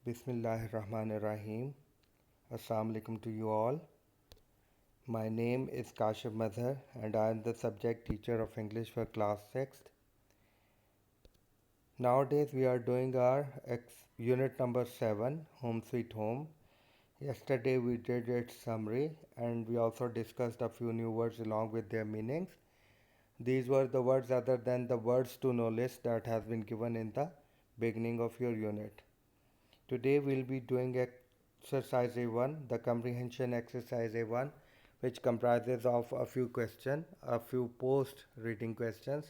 Bismillahirrahmanirrahim. Assalamu alaikum to you all. My name is Kashif Mazhar and I am the subject teacher of English for class 6th. Nowadays we are doing our unit number 7, Home Sweet Home. Yesterday we did its summary and we also discussed a few new words along with their meanings. These were the words other than the words to know list that has been given in the beginning of your unit. Today we'll be doing exercise A1, the comprehension exercise A1, which comprises of a few questions, a few post reading questions.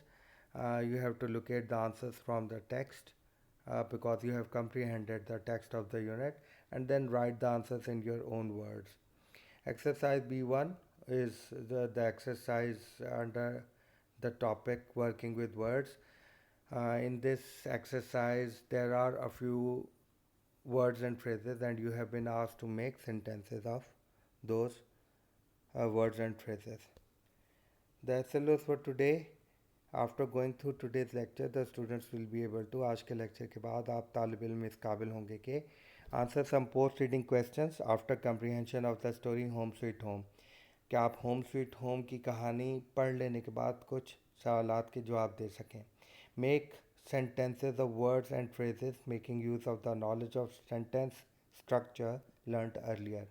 You have to locate the answers from the text because you have comprehended the text of the unit, and then write the answers in your own words. Exercise B1 is the exercise under the topic working with words. In this exercise, there are a few words and phrases, and you have been asked to make sentences of those words and phrases. The syllabus for today, after going through today's lecture, the students will be able to, आज के lecture के बाद आप तालिब इल्म इस काबिल होंगे कि answer some post reading questions after comprehension of the story home sweet home, कि आप होम स्वीट होम की कहानी पढ़ लेने के बाद कुछ सवालात के जवाब दे सकें. Make sentences of words and phrases making use of the knowledge of sentence structure learnt earlier.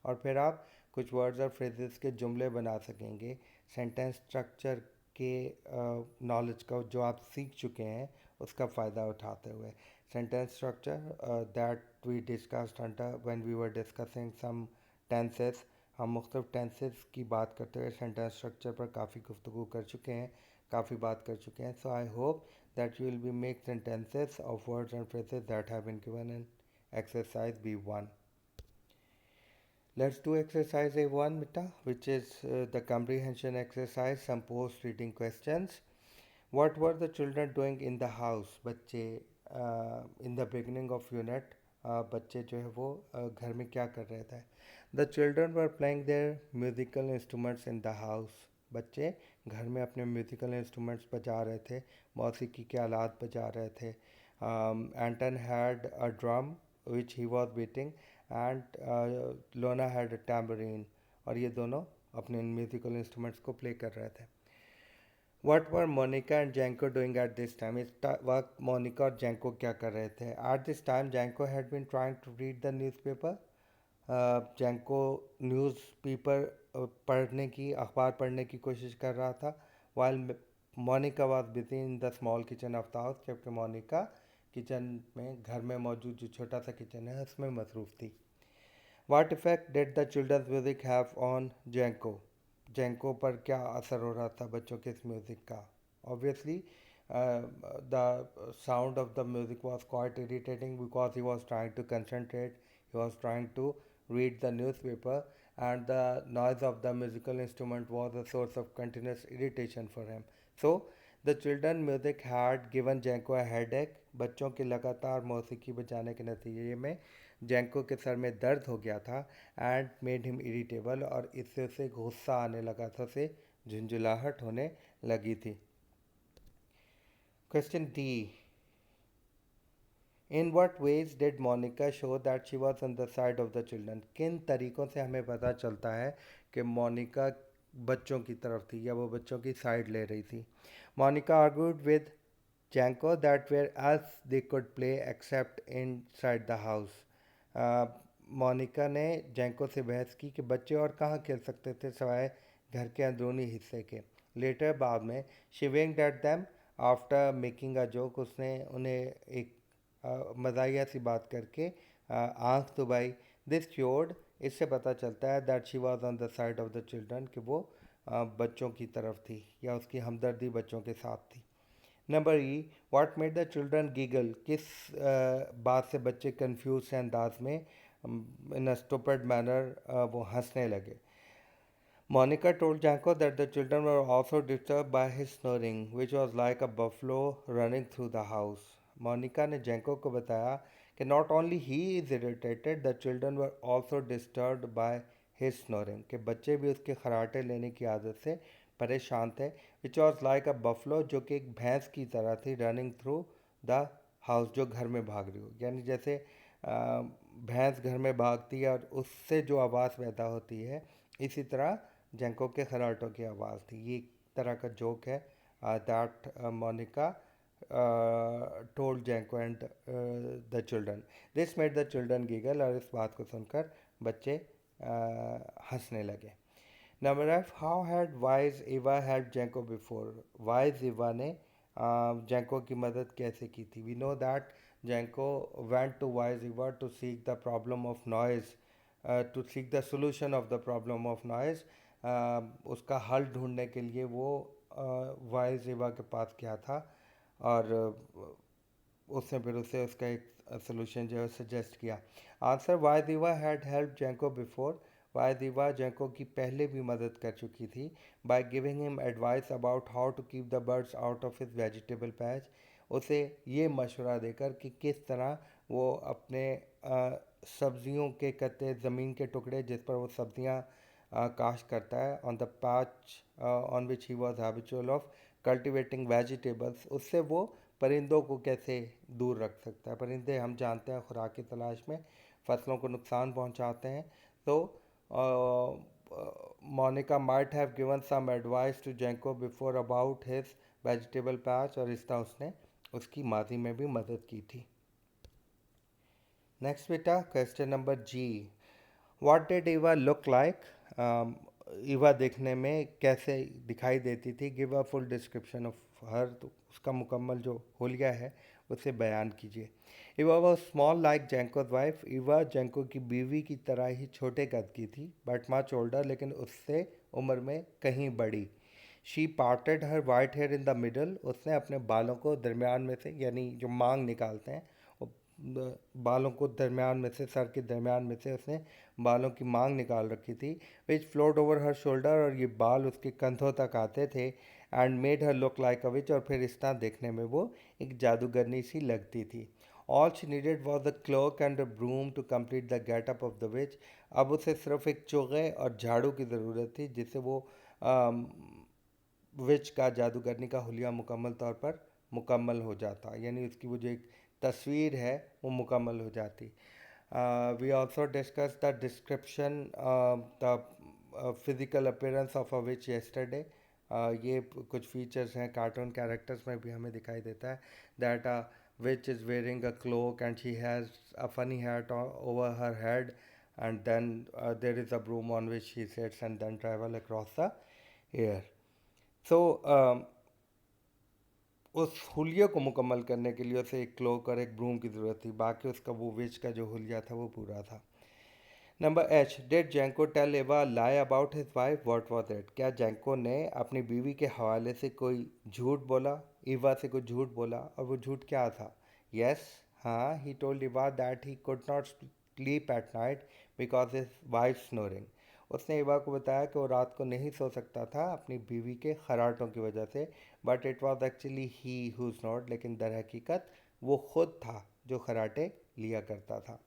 और फिर आप कुछ words और phrases के जुमले बना सकेंगे sentence structure के knowledge का जो आप सीख चुके हैं उसका फ़ायदा उठाते हुए. Sentence structure that we discussed under when we were discussing some tenses. हम मुख्तलिफ टेंसेस की बात करते हुए सेंटेंस स्ट्रक्चर पर काफ़ी गुफ्तगू कर चुके हैं, काफ़ी बात कर चुके हैं. So I hope that you will be make sentences of words and phrases that have been given in exercise B1. Let's do exercise A1 beta, which is the comprehension exercise, some post reading questions. What were the children doing in the house? बच्चे in the beginning of unit बच्चे जो है वो घर में क्या कर रहे थे? The children were playing their musical instruments in the house. बच्चे घर में अपने म्यूज़िकल इंस्ट्रूमेंट्स बजा रहे थे, मौसीकी के आलात बजा रहे थे. Anton had a drum which he was beating and Lona had a tambourine, और ये दोनों अपने म्यूज़िकल इंस्ट्रूमेंट्स को प्ले कर रहे थे. What were Monica and Janko doing at this time? इस वक्त मोनिका और जैंको क्या कर रहे थे? At this time, Janko had been trying to read the newspaper. Janko newspaper पढ़ने की, अखबार पढ़ने की कोशिश कर रहा था. While Monica was busy in the small kitchen of the house, जबकि मोनिका किचन में, घर में मौजूद जो छोटा सा किचन है उसमें मसरूफ़ थी. What effect did the children's music have on Janko? Janko पर क्या असर हो रहा था बच्चों के इस म्यूज़िक का? Obviously the sound of the music was quite irritating because he was trying to concentrate, he was trying to read the newspaper, and the noise of the musical instrument was a source of continuous irritation for him. So the children music had given Janko a headache. बच्चों के लगातार मौसीकी बजाने के नतीजे में जैंको के sir में दर्द हो गया था एंड मेड हिम इरिटेबल, और इससे उसे गुस्सा आने लगा था, उसे झुंझुलाहट होने लगी थी. Question D. In what ways did Monica show that she was on the side of the children? किन तरीक़ों से हमें पता चलता है कि मोनिका बच्चों की तरफ थी या वो बच्चों की साइड ले रही थी? Monica argued with Janko that where else they could play except inside the house. Monika ने जैंको से बहस की कि बच्चे और कहाँ खेल सकते थे सिवाय घर के अंदरूनी हिस्से के. Later बाद में she winked at them after making a joke. उसने उन्हें एक मज़ाहिया सी बात करके आँख दबाई. दिस शोड, इससे पता चलता है that she was on the side of the children, कि वो बच्चों की तरफ थी या उसकी हमदर्दी बच्चों के साथ थी. Number E. What made the children giggle? किस बात से बच्चे कंफ्यूज से अंदाज में इन अ स्टूपिड मैनर वो हंसने लगे. Monica told Janko that the children were also disturbed by his snoring, which was like a buffalo running through the house. Monika ने जैंको को बताया कि not only he is irritated, the children were also disturbed by his snoring, कि बच्चे भी उसके खराटे लेने की आदत से परेशान थे. which was like a buffalo, जो कि एक भैंस की तरह थी, running through the house, जो घर में भाग रही हो. यानी जैसे भैंस घर में भागती है और उससे जो आवाज़ पैदा होती है, इसी तरह जैंको के खराटों की आवाज़ थी। ये एक तरह का जोक है that Monica told Janko and the children. This made the children giggle, और इस बात को सुनकर बच्चे हंसने लगे। Number F, how had Wise Eva help Janko before. Wise Eva ने जैंको की मदद कैसे की थी? We know that Janko went to Wise Eva to seek the problem of noise, to seek the solution of the problem of noise. उसका हल ढूंढने के लिए वो वाइज इवा के पास गया था, और उसने फिर उसे उसका एक सोल्यूशन जो है सजेस्ट किया। Answer, why Diva had help Janko before. Why Diva Janko की पहले भी मदद कर चुकी थी by giving him advice about how to keep the birds out of his vegetable patch. उसे ये मशवरा देकर कि किस तरह वो अपने सब्जियों के कत्ते, ज़मीन के टुकड़े जिस पर वो सब्जियां काश्त करता है, on the patch on which he was habitual of cultivating vegetables, उससे वो परिंदों को कैसे दूर रख सकता है। परिंदे हम जानते हैं खुराक की तलाश में फसलों को नुकसान पहुंचाते हैं। तो Monica might have given some advice to Janko before about his vegetable patch, और इस तरह उसने उसकी माजी में भी मदद की थी। नेक्स्ट बेटा, question number G, what did Eva look like. Eva देखने में कैसे दिखाई देती थी? Give a full description of her, तो उसका मुकम्मल जो होलिया है उसे बयान कीजिए। Eva was small like Janko's wife. Eva Janko की बीवी की तरह ही छोटे कद की थी, बट मच ओल्डर, लेकिन उससे उम्र में कहीं बड़ी। She parted her white here in the middle. उसने अपने बालों को दरमियान में से, यानी जो मांग निकालते हैं, बालों को दरमियान में से, सर के दरमियान में से उसने बालों की मांग निकाल रखी थी। Which float over her shoulder, और ये बाल उसके कंधों तक आते थे। And made her look like a witch, और फिर इस तरह देखने में वो एक जादूगरनी सी लगती थी। All she needed was the cloak and a broom to complete the getup of the witch. अब उसे सिर्फ एक चोगे और झाड़ू की ज़रूरत थी, जिससे वो विच का, जादूगरनी का हुलिया मुकम्मल तौर पर मुकम्मल हो जाता, यानी उसकी वो जो एक तस्वीर है वो मुकम्मल हो जाती। We also discuss the description the physical appearance of a witch yesterday. ये कुछ फीचर्स हैं कार्टून कैरेक्टर्स में भी हमें दिखाई देता है, that witch is wearing a cloak and she has a funny hat over her head, and then there is a broom on which she sits and then travel across the air. So उस हुलिये को मुकम्मल करने के लिए उसे एक cloak और एक ब्रूम की ज़रूरत थी, बाकी उसका वो विच का जो हुलिया था वो पूरा था। नंबर एच, डिड जैंको टेल एवा lie about his wife, what was it. क्या जैंको ने अपनी बीवी के हवाले से कोई झूठ बोला, ईवा से कोई झूठ बोला, और वो झूठ क्या था? यस, हाँ, he told Eva that he could not sleep at night because his wife snoring. उसने ईवा को बताया कि वो रात को नहीं सो सकता था अपनी बीवी के खराटों की वजह से, but it was actually he who snored, लेकिन दर हकीकत वो खुद था जो खराटे लिया करता था।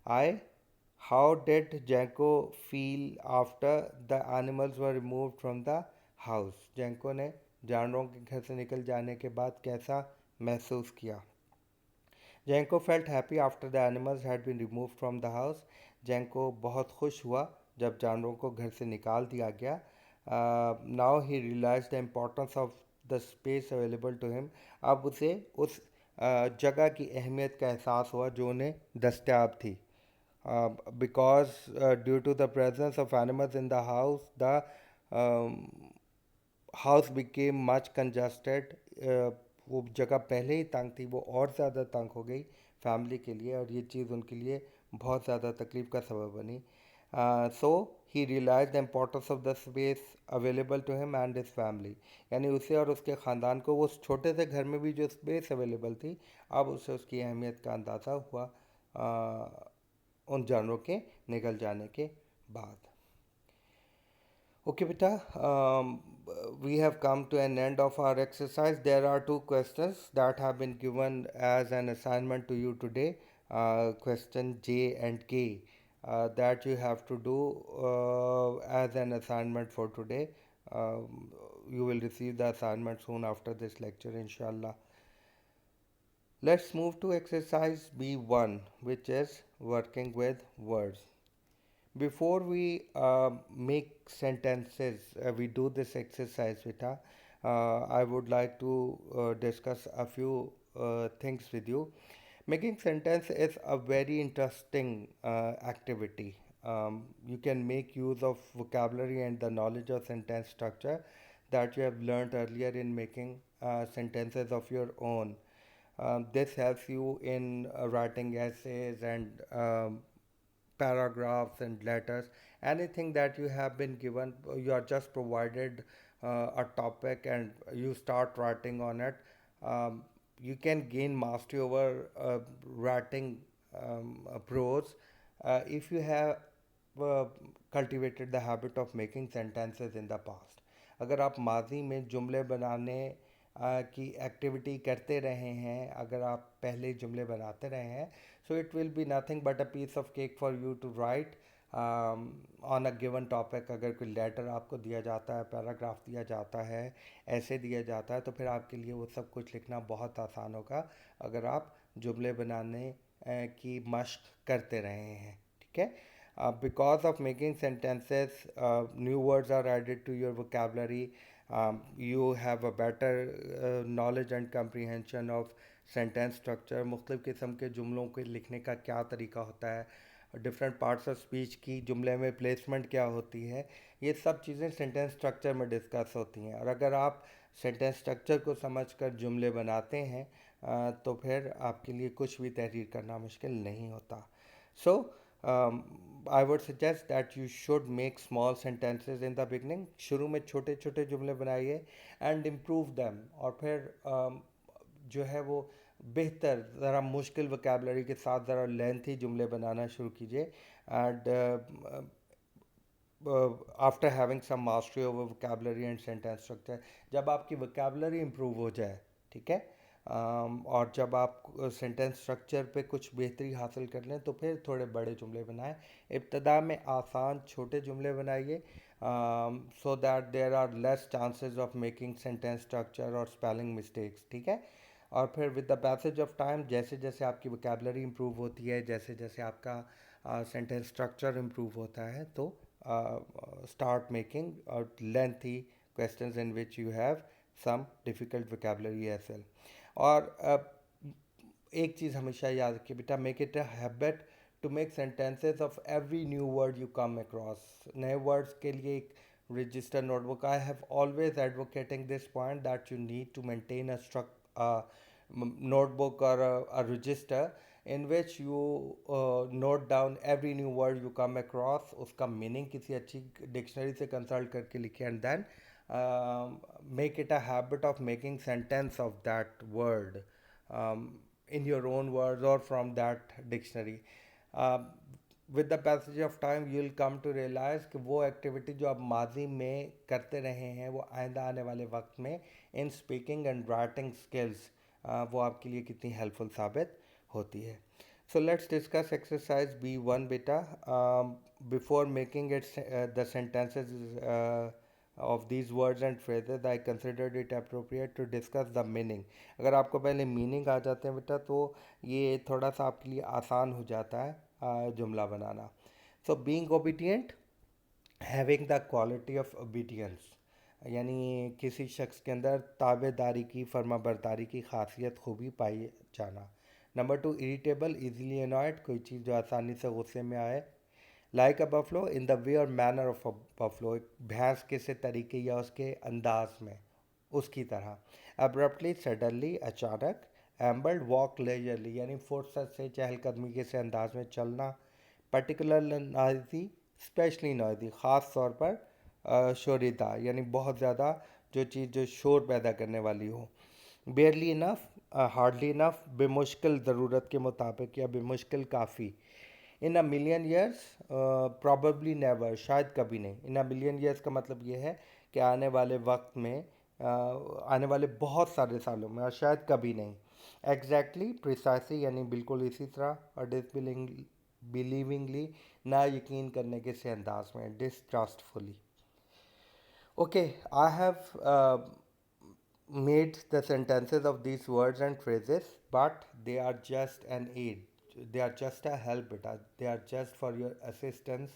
I, how did Janko feel after the animals were removed from the house. Janko ने जानवरों के घर से निकल जाने के बाद कैसा महसूस किया? Janko felt happy after the animals had been remove from the house. Janko बहुत खुश हुआ जब जानवरों को घर से निकाल दिया गया। Now he realise the importance of the space available to him. अब उसे उस जगह की अहमियत का एहसास हुआ जो उन्हें दस्तियाब थी। Because due to the presence of animals in the house, the um, house became much congested. वो जगह पहले ही तंग थी, वो और ज़्यादा तंग हो गई फैमिली के लिए, और ये चीज़ उनके लिए बहुत ज़्यादा तकलीफ़ का सबब बनी। So he realise the importance of the space available to him and his family. यानी उसे और उसके ख़ानदान को उस छोटे से घर में भी जो स्पेस अवेलेबल थी, अब उसे उसकी अहमियत का अंदाज़ा हुआ उन जानवरों के निकल जाने के बाद। Okay, beta, we have come to an end of our exercise. There are two questions that have been given as an assignment to you today, question J and K, that you have to do as an assignment for today. You will receive the assignment soon after this lecture, inshallah. Let's move to exercise B1, which is working with words. Before we make sentences, we do this exercise, Vita. I would like to discuss a few things with you. Making sentence is a very interesting activity. You can make use of vocabulary and the knowledge of sentence structure that you have learned earlier in making sentences of your own. This helps you in writing essays and paragraphs and letters, anything that you have been given. You are just provided a topic and you start writing on it. You can gain mastery over writing prose if you have uh, cultivated the habit of making sentences in the past. अगर आप माजी में जुमले बनाने की activity करते रहे हैं, अगर आप पहले जुमले बनाते रहे हैं, so it will be nothing but a piece of cake for you to write on a given topic. अगर कोई लेटर आपको दिया जाता है, पैराग्राफ दिया जाता है, ऐसे दिया जाता है, तो फिर आपके लिए वो सब कुछ लिखना बहुत आसान होगा अगर आप जुमले बनाने की मश्क करते रहे हैं, ठीक है. Because of making sentences, new words are added to your vocabulary. You have a better knowledge and comprehension of sentence structure, मुख्तलिफ़ किस्म के जुमलों के लिखने का क्या तरीका होता है, डिफरेंट पार्ट्स ऑफ स्पीच की जुमले में प्लेसमेंट क्या होती है, ये सब चीज़ें सेंटेंस स्ट्रक्चर में डिस्कस होती हैं. और अगर आप सेंटेंस स्ट्रक्चर को समझकर जुमले बनाते हैं तो फिर आपके लिए कुछ भी तहरीर करना मुश्किल नहीं होता. So I would suggest that you should make small sentences in the beginning. शुरू में छोटे छोटे जुमले बनाइए एंड इम्प्रूव दैम, और फिर जो है वो बेहतर ज़रा मुश्किल वोकेबलरी के साथ ज़रा लेंथी जुमले बनाना शुरू कीजिए. And after having some mastery over vocabulary and sentence structure, जब आपकी वोकेबलरी इम्प्रूव हो जाए, ठीक है, और जब आप सेंटेंस स्ट्रक्चर पे कुछ बेहतरी हासिल कर लें, तो फिर थोड़े बड़े जुमले बनाएं. इब्तदा में आसान छोटे जुमले बनाइए so that there are less chances of making sentence structure और स्पेलिंग मिस्टेक्स, ठीक है. और फिर with the passage of time, जैसे जैसे आपकी वोकेबलरी इम्प्रूव होती है, जैसे जैसे आपका सेंटेंस स्ट्रक्चर इम्प्रूव होता है, तो start making lengthy questions in which you have some difficult vocabulary as well. और एक चीज़ हमेशा याद रखिए बेटा, make it a habit to make sentences of every new word you come across. नए वर्ड्स के लिए एक register notebook. I have always advocating this point that you need to maintain notebook or a register in which you note down every new word you come across. उसका meaning किसी अच्छी dictionary से consult करके लिखे and then make it a habit of making sentence of that word in your own words or from that dictionary. With the passage of time you will come to realize कि वो activity जो आप माजी में करते रहे हैं, वो आइंदा आने वाले वक्त में in speaking and writing skills वो आपके लिए कितनी हेल्पफुल साबित होती है. So let's discuss exercise B1 beta. Before making it the sentences of these words and phrases, I considered it appropriate to discuss the meaning. अगर आपको पहले मीनिंग आ जाते हैं बेटा, तो ये थोड़ा सा आपके लिए आसान हो जाता है जुमला बनाना. So being obedient, having the quality of obedience, यानी किसी शख्स के अंदर ताबेदारी की, फर्मा बरदारी की खासियत खूबी पाई जाना. Number two, irritable, easily annoyed, कोई चीज़ जो आसानी से गुस्से में आए. Like a buffalo, in the way और मैनर ऑफ अ बफलो, एक भैंस के से तरीके या उसके अंदाज में, उसकी तरह. अब्रप्टली, सडनली, अचानक. एम्बल्ड, वॉक लेजरली, यानी फुर्सत से, चहलकदमी के से अंदाज में चलना. पर्टिकुलर नॉइजी, स्पेशली नॉइजी, ख़ास तौर पर शोरीदार, यानी बहुत ज़्यादा जो चीज़ जो शोर पैदा करने वाली हो. बेयरली इनफ, हार्डली इनफ, बेमुश्किल, ज़रूरत के मुताबिक या बेमुश्किल काफ़ी. In a million years, probably never, शायद कभी नहीं. इन अ मिलियन ईयर्स का मतलब ये है कि आने वाले वक्त में, आने वाले बहुत सारे सालों में, और शायद कभी नहीं. एग्जैक्टली, प्रिसाइसली, यानी बिल्कुल इसी तरह. और डिसबिलीविंगली, ना यकीन करने के से अंदाज में. Distrustfully. Okay, I have made the sentences of these words and phrases. but they are just an aid. They are just a help, beta. They are just for your assistance.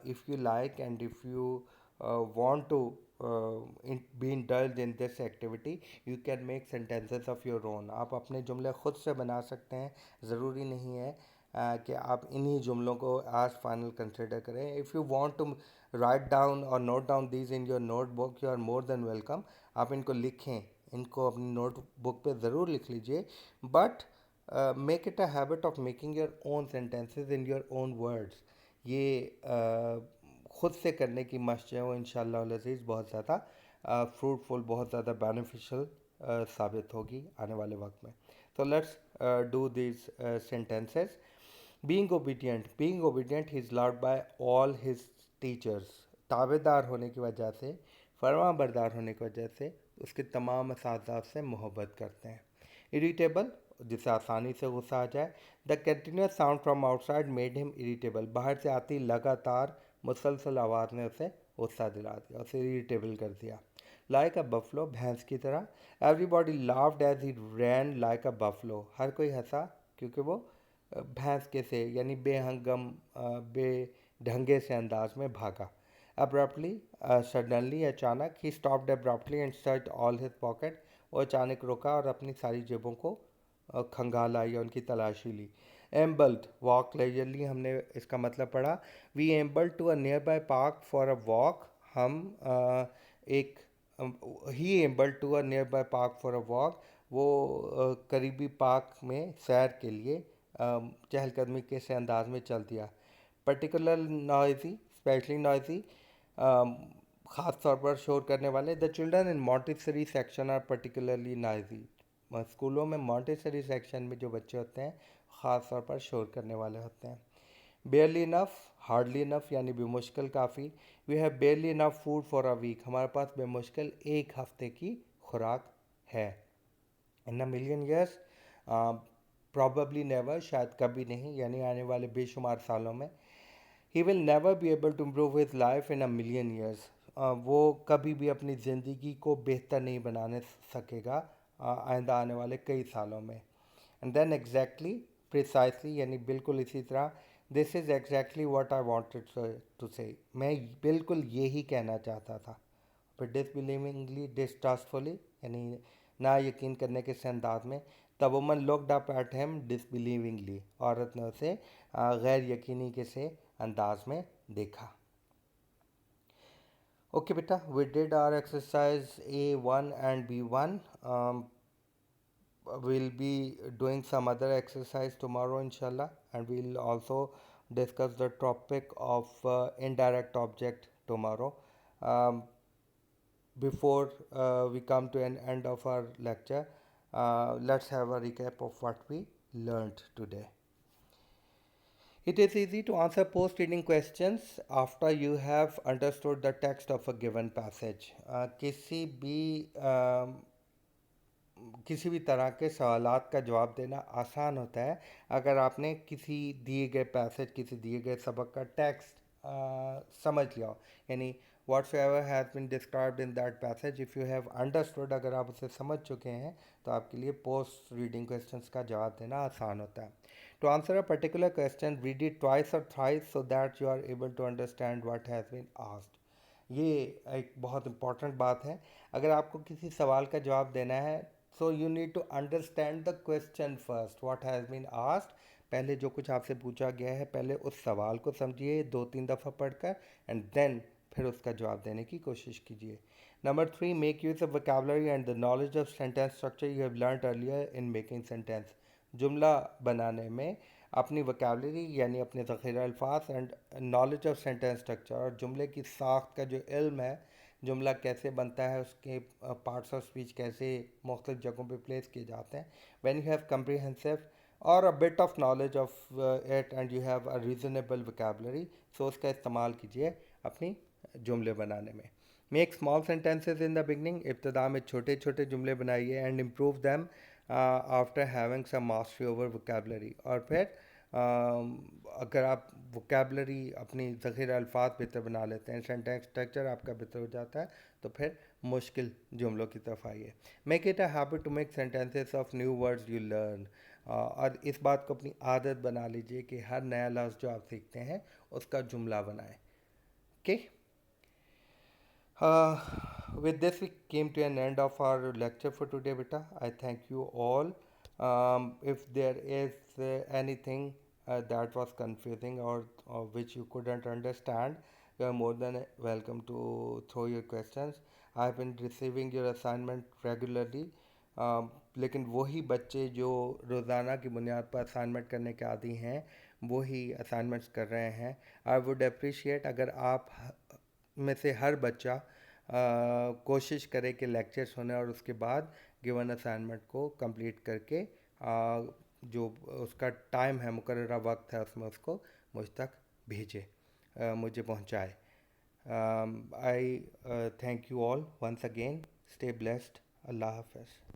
If you like and if you want to be indulged in this activity, you can make sentences of your own. आप अपने जुमले खुद से बना सकते हैं. ज़रूरी नहीं है कि आप इन्हीं जुमलों को आज फाइनल कंसिडर करें. If you want to write down और note down these in your notebook, you are more than welcome. आप इनको लिखें, इनको अपनी नोटबुक पे ज़रूर लिख लीजिए. But make it a habit of making your own sentences in your own words. ये ख़ुद से करने की मशक है वो इंशाल्लाह अज़ीज़ बहुत ज़्यादा फ्रूटफुल, बहुत ज़्यादा बेनिफिशियल साबित होगी आने वाले वक्त में. तो let's do this sentences. Being obedient he is loved by all his teachers. ताबेदार होने की वजह से, फरमा बरदार होने की वजह से उसके तमाम असातिज़ा से मोहब्बत करते हैं. इरिटेबल, जिसे आसानी से गुस्सा आ जाए. The continuous sound from outside made him irritable. बाहर से आती लगातार मुसलसल आवाज़ ने उसे गुस्सा दिला दिया, उसे इरिटेबल कर दिया. लाइक अ बफलो, भैंस की तरह. Everybody laughed as he ran like a buffalo. हर कोई हंसा क्योंकि वो भैंस के से यानी बेहंगम बेढंगे से अंदाज में भागा. अब्रप्टली, सडनली, अचानक. He stopped abruptly and search all his pocket. वो अचानक रुका और अपनी सारी जेबों को खंगाला या उनकी तलाशी ली. एम्बल्ड, वॉक लेजरली, हमने इसका मतलब पढ़ा. We ambled to a nearby park for a walk. हम एक ही ambled to a nearby park for a walk. वो करीबी पार्क में सैर के लिए चहलकदमी के से अंदाज में चल दिया. पर्टिकुलर नॉइजी, स्पेशली नॉइजी, ख़ास तौर पर शोर करने वाले. The children in Montessori section are particularly noisy. स्कूलों में मॉन्टेसरी सेक्शन में जो बच्चे होते हैं ख़ास तौर पर शोर करने वाले होते हैं. बेयरली इनफ, हार्डली इनफ यानी बेमुश्किल काफ़ी. We have बेयरली enough food for a week. हमारे पास बेमुश्किल एक हफ्ते की खुराक है. इन a million years, probably never, शायद कभी नहीं, यानी आने वाले बेशुमार सालों में. He will never be able to improve his life in a million years. वो कभी भी अपनी ज़िंदगी को बेहतर नहीं बनाने सकेगा आइंदा आने वाले कई सालों में. एंड देन एग्जैक्टली, प्रिसाइसली यानी बिल्कुल इसी तरह. This is exactly what I wanted to say. मैं बिल्कुल यही कहना चाहता था. फिर डिसबिलीविंगली, डिस्ट्रस्टफुली यानी ना यकीन करने के से अंदाज में. The woman looked up at him disbelievingly. औरत ने उसे गैर यकीनी के से अंदाज में देखा. Okay beta, we did our exercise A1 and B1. We'll be doing some other exercise tomorrow inshallah, and we'll also discuss the topic of indirect object tomorrow. um, before we come to an end of our lecture, let's have a recap of what we learned today. It is easy to answer post-reading questions after you have understood the text of a given passage. किसी भी तरह के सवालात का जवाब देना आसान होता है अगर आपने किसी दिए गए पैसेज, किसी दिए गए सबक का टेक्स्ट समझ लिया हो. यानी whatsoever has been described in that passage, if you have understood, अगर आप उसे समझ चुके हैं तो आपके लिए पोस्ट रीडिंग क्वेश्चंस का जवाब देना आसान होता है. To answer a particular question, read it twice or thrice so that you are able to understand what has been asked. ये एक बहुत इम्पॉर्टेंट बात है. अगर आपको किसी सवाल का जवाब देना है so you need to understand the question first, what has been asked. पहले जो कुछ आपसे पूछा गया है पहले उस सवाल को समझिए 2-3 दफ़ा पढ़कर, एंड देन फिर उसका जवाब देने की कोशिश कीजिए. Number 3, make use of vocabulary and the knowledge of sentence structure you have learned earlier in making sentence. जुमला बनाने में अपनी वोकैबुलरी यानी अपने ज़ख़ीरा अल्फाज and knowledge of sentence structure, और जुमले की साख्त का जो इल्म है, जुमला कैसे बनता है, उसके पार्ट्स ऑफ स्पीच कैसे मुख्तलिफ जगहों पे प्लेस किए जाते हैं. व्हेन यू हैव कम्प्रीहेंसिव और a bit of knowledge of it and you have a reasonable vocabulary, so उसका इस्तेमाल कीजिए अपनी जुमले बनाने में. Make small sentences in the beginning. इब्तदा में छोटे छोटे जुमले बनाइए. And improve them after having some mastery over vocabulary. और फिर अगर आप वोकेबलरी अपनी ज़ख़ीरा अल्फाज बेहतर बना लेते हैं, सेंटेंस स्ट्रक्चर आपका बेहतर हो जाता है, तो फिर मुश्किल जुमलों की तरफ आइए. Make it a habit to make sentences of new words you learn. और इस बात को अपनी आदत बना लीजिए कि हर नया लफ्ज़ जो आप सीखते हैं उसका जुमला बनाएं. Okay. Uh, with this, we came to an end of our lecture for today, beta. I thank you all. If there is anything that was confusing or which you couldn't understand, you are more than welcome to throw your questions. I've been receiving your assignment regularly. लेकिन वही बच्चे जो रोज़ाना की बुनियाद पर assignment करने के आदी हैं वही असाइनमेंट्स कर रहे हैं. आई वुड अप्रिशिएट अगर आप में से हर बच्चा कोशिश करे कि लेक्चर सुने और उसके बाद गिवन असाइनमेंट को कंप्लीट करके जो उसका टाइम है, मुकर्ररा वक्त है, उसमें उसको मुझ तक भेजे, मुझे पहुंचाए. I thank you all once again. Stay blessed. अल्लाह हाफ़िज़.